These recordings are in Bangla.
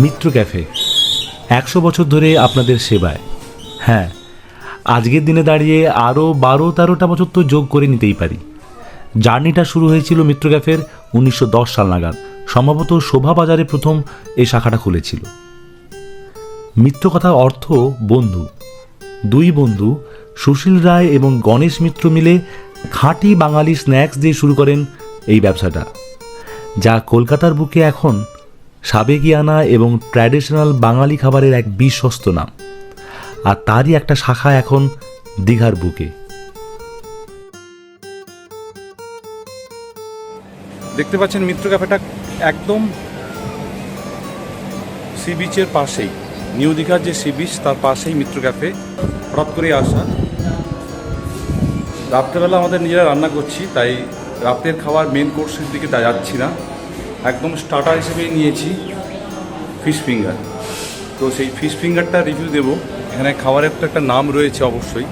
মিত্র ক্যাফে 100 বছর ধরে আপনাদের সেবায়। হ্যাঁ, আজকের দিনে দাঁড়িয়ে আরও 12-13টা বছর তো যোগ করে নিতেই পারি। জার্নিটা শুরু হয়েছিল মিত্র ক্যাফের 1910 সাল নাগাদ। সম্ভবত শোভা বাজারে প্রথম এই শাখাটা খুলেছিল। মিত্র কথার অর্থ বন্ধু। দুই বন্ধু সুশীল রায় এবং গণেশ মিত্র মিলে খাঁটি বাঙালি স্ন্যাক্স দিয়ে শুরু করেন এই ব্যবসাটা, যা কলকাতার বুকে এখন সাবেকিয়ানা এবং ট্র্যাডিশনাল বাঙালি খাবারের এক বিশ্বস্ত নাম। আর তারই একটা শাখা এখন দীঘার বুকে। দেখতে পাচ্ছেন মিত্র ক্যাফেটা একদম সি বিচের পাশেই, নিউ দীঘার যে সি বিচ তার পাশেই মিত্র ক্যাফে। হঠাৎ করে আসা, রাত্রেবেলা আমাদের নিজেরা রান্না করছি, তাই রাতের খাবার মেন কোর্সের দিকে যাচ্ছি না, একদম স্টার্টার হিসেবেই নিয়েছি ফিশ ফিঙ্গার। তো সেই ফিশ ফিঙ্গারটা রিভিউ দেবো। এখানে খাবারের তো একটা নাম রয়েছে অবশ্যই।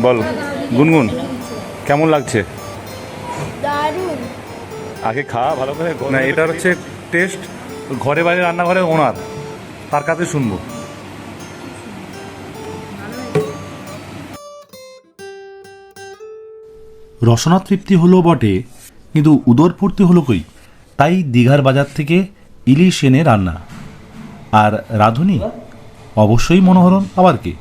বল গুনগুন, কেমন লাগছে? দারুণ। আগে খাওয়া ভালো করে না, এটা হচ্ছে টেস্ট ঘরে বাইরে রান্নাঘরে ওনার, তার কাছে শুনবো। রসনা তৃপ্তি হলো বটে, কিন্তু উদরপূর্তি হলো কই। তাই দীঘার বাজার থেকে ইলিশ এনে রান্না। আর রাঁধুনি অবশ্যই মনোহরণ, আবার কি।